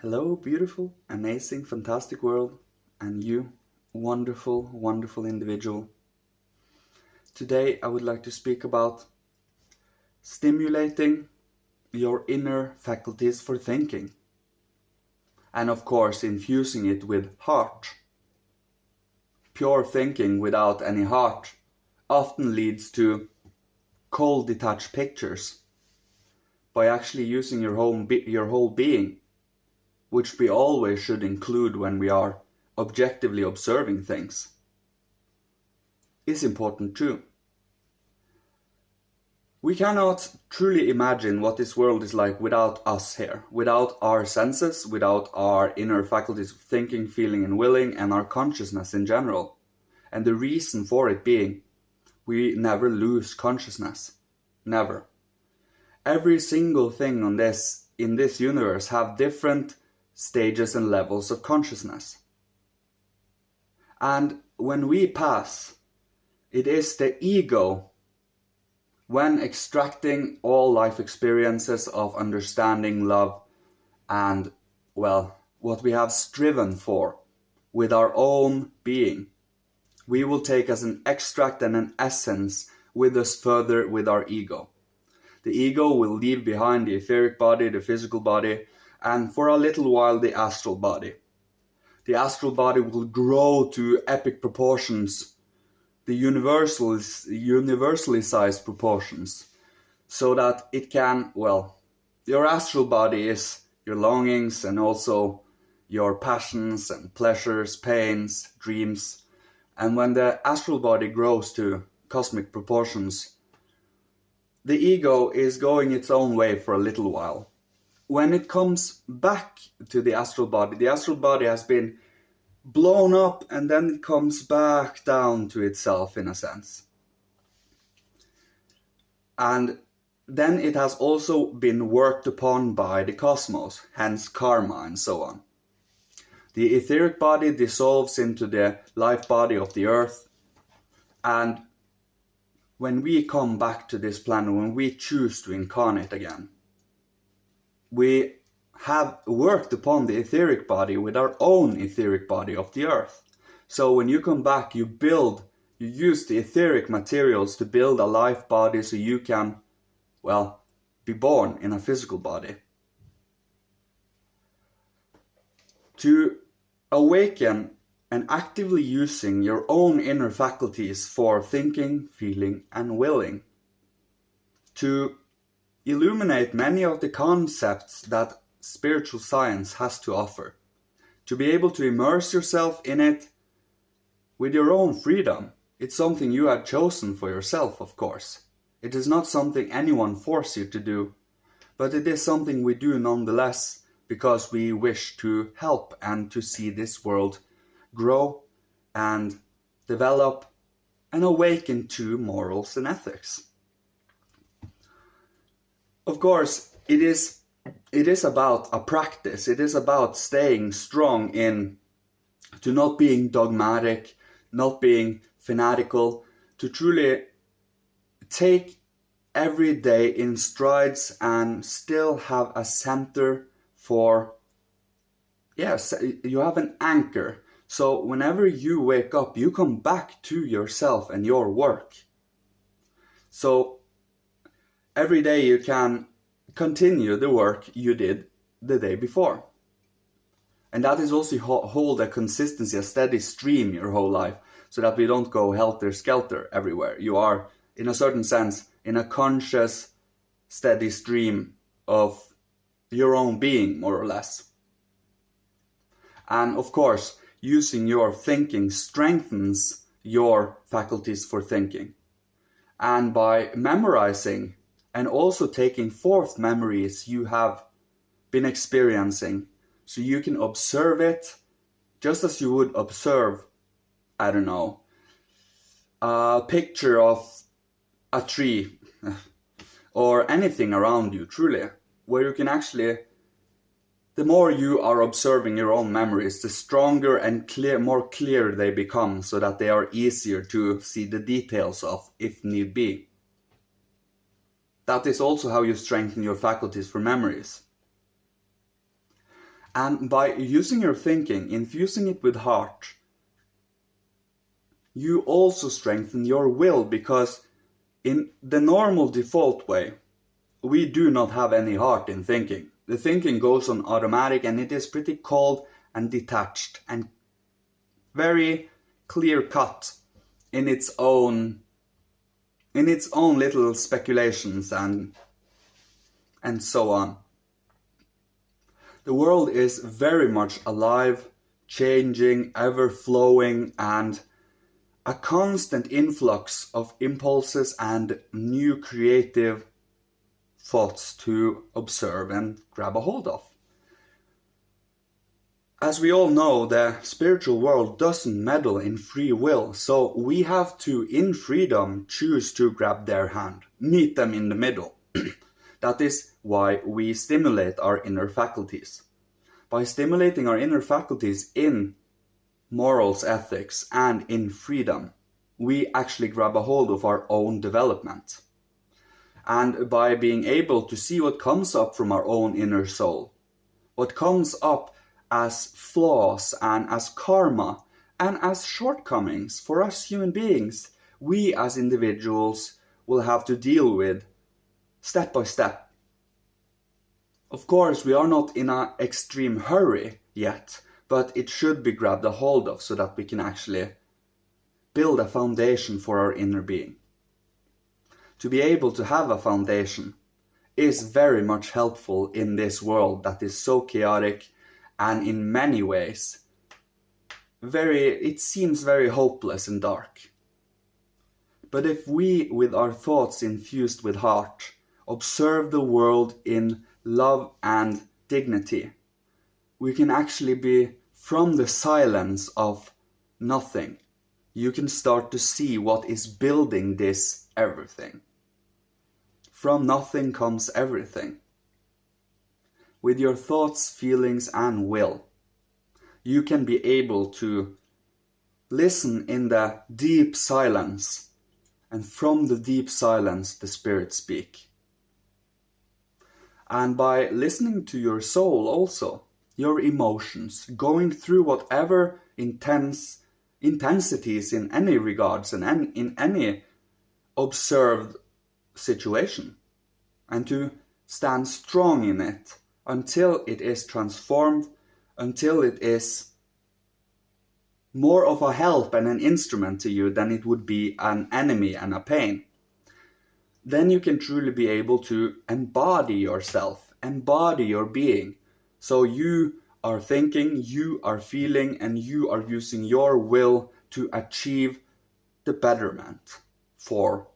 Hello, beautiful, amazing, fantastic world, and you, wonderful, wonderful individual. Today I would like to speak about stimulating your inner faculties for thinking, and of course infusing it with heart. Pure thinking without any heart often leads to cold, detached pictures. By actually using your whole being, which we always should include when we are objectively observing things, is important too. We cannot truly imagine what this world is like without us here, without our senses, without our inner faculties of thinking, feeling and willing, and our consciousness in general. And the reason for it being, we never lose consciousness. Never. Every single thing in this universe have different stages and levels of consciousness. And when we pass, it is the ego, when extracting all life experiences of understanding, love, and, what we have striven for with our own being, we will take as an extract and an essence with us further with our ego. The ego will leave behind the etheric body, the physical body, and for a little while the astral body. The astral body will grow to epic proportions, the universally sized proportions, so that it can, your astral body is your longings and also your passions and pleasures, pains, dreams. And when the astral body grows to cosmic proportions, the ego is going its own way for a little while. When it comes back to the astral body has been blown up and then it comes back down to itself in a sense. And then it has also been worked upon by the cosmos, hence karma and so on. The etheric body dissolves into the life body of the earth, and when we come back to this planet, when we choose to incarnate again, we have worked upon the etheric body with our own etheric body of the earth. So when you come back, you use the etheric materials to build a life body so you can, be born in a physical body. To awaken and actively using your own inner faculties for thinking, feeling and willing. To illuminate many of the concepts that spiritual science has to offer. To be able to immerse yourself in it with your own freedom. It's something you have chosen for yourself, of course. It is not something anyone forces you to do, but it is something we do nonetheless because we wish to help and to see this world grow and develop and awaken to morals and ethics. Of course, it is about a practice. It is about staying strong to not being dogmatic, not being fanatical, to truly take every day in strides and still have a center for, you have an anchor. So whenever you wake up, you come back to yourself and your work. So every day you can continue the work you did the day before. And that is also hold a consistency, a steady stream your whole life, so that we don't go helter-skelter everywhere. You are, in a certain sense, in a conscious, steady stream of your own being, more or less. And of course, using your thinking strengthens your faculties for thinking. And by memorizing and also taking forth memories you have been experiencing, so you can observe it just as you would observe, a picture of a tree or anything around you, truly, where you can actually, the more you are observing your own memories, the stronger and more clear they become, so that they are easier to see the details of, if need be. That is also how you strengthen your faculties for memories. And by using your thinking, infusing it with heart, you also strengthen your will, because in the normal default way, we do not have any heart in thinking. The thinking goes on automatic, and it is pretty cold and detached and very clear cut in its own little speculations and so on. The world is very much alive, changing, ever flowing, and a constant influx of impulses and new creative thoughts to observe and grab a hold of. As we all know, the spiritual world doesn't meddle in free will, so we have to, in freedom, choose to grab their hand, meet them in the middle. That is why we stimulate our inner faculties. By stimulating our inner faculties in morals, ethics, and in freedom, we actually grab a hold of our own development. And by being able to see what comes up from our own inner soul, what comes up as flaws and as karma and as shortcomings for us human beings, we as individuals will have to deal with step by step. Of course, we are not in an extreme hurry yet, but it should be grabbed a hold of so that we can actually build a foundation for our inner being. To be able to have a foundation is very much helpful in this world that is so chaotic and in many ways it seems very hopeless and dark. But if we, with our thoughts infused with heart, observe the world in love and dignity, we can actually be from the silence of nothing. You can start to see what is building this everything. From nothing comes everything. With your thoughts, feelings, and will, you can be able to listen in the deep silence, and from the deep silence the spirits speak. And by listening to your soul also, your emotions, going through whatever intensities in any regards and in any observed situation, and to stand strong in it until it is transformed, until it is more of a help and an instrument to you than it would be an enemy and a pain. Then you can truly be able to embody yourself, embody your being. So you are thinking, you are feeling, and you are using your will to achieve the betterment for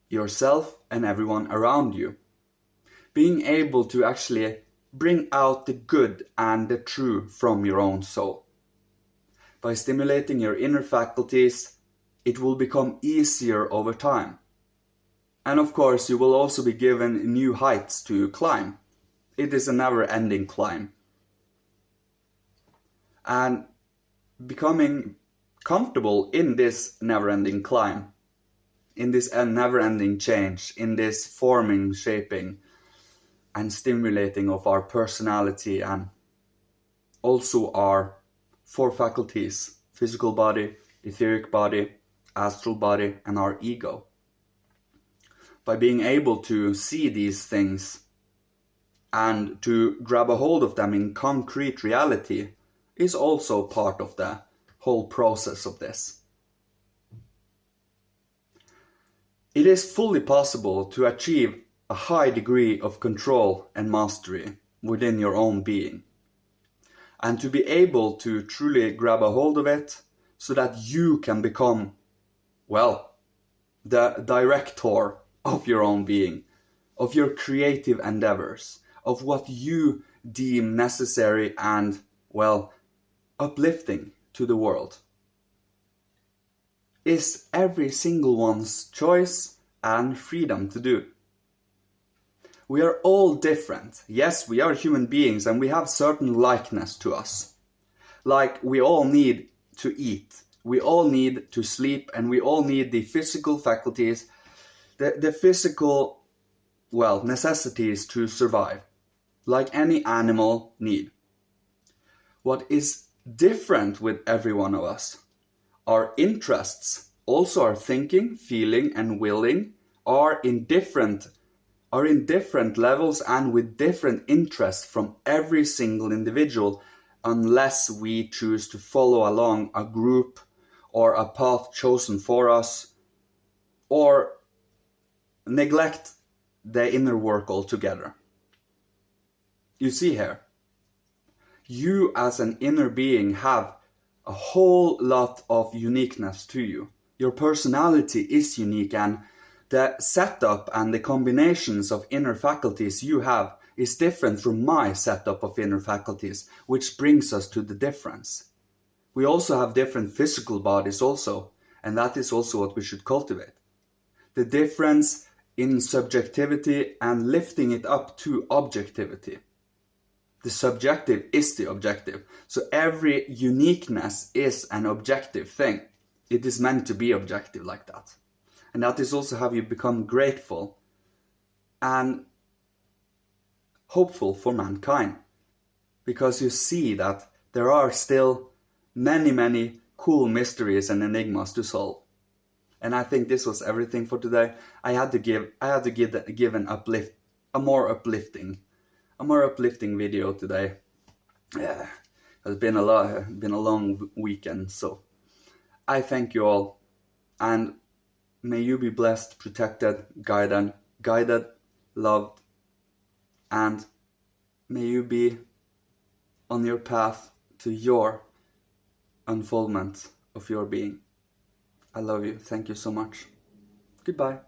yourself and everyone around you. Being able to actually bring out the good and the true from your own soul. By stimulating your inner faculties, it will become easier over time. And of course, you will also be given new heights to climb. It is a never-ending climb. And becoming comfortable in this never-ending climb, in this never-ending change, in this forming, shaping, and stimulating of our personality and also our four faculties: physical body, etheric body, astral body, and our ego. By being able to see these things and to grab a hold of them in concrete reality is also part of the whole process of this. It is fully possible to achieve a high degree of control and mastery within your own being, and to be able to truly grab a hold of it so that you can become, well, the director of your own being, of your creative endeavors, of what you deem necessary and, well, uplifting to the world. Is every single one's choice and freedom to do. We are all different. Yes, we are human beings and we have certain likeness to us. Like we all need to eat, we all need to sleep, and we all need the physical faculties, the physical, well, necessities to survive, like any animal need. What is different with every one of us? Our interests, also our thinking, feeling, and willing, are in different levels and with different interests from every single individual, unless we choose to follow along a group or a path chosen for us, or neglect the inner work altogether. You see here, you as an inner being have a whole lot of uniqueness to you. Your personality is unique, and the setup and the combinations of inner faculties you have is different from my setup of inner faculties, which brings us to the difference. We also have different physical bodies also, and that is also what we should cultivate. The difference in subjectivity and lifting it up to objectivity. The subjective is the objective. So every uniqueness is an objective thing. It is meant to be objective like that. And that is also how you become grateful and hopeful for mankind. Because you see that there are still many, many cool mysteries and enigmas to solve. And I think this was everything for today. I had to give a more uplifting video today. Yeah, it's been a long weekend, so I thank you all, and may you be blessed, protected, guided, loved, and may you be on your path to your unfoldment of your being. I love you. Thank you so much. Goodbye.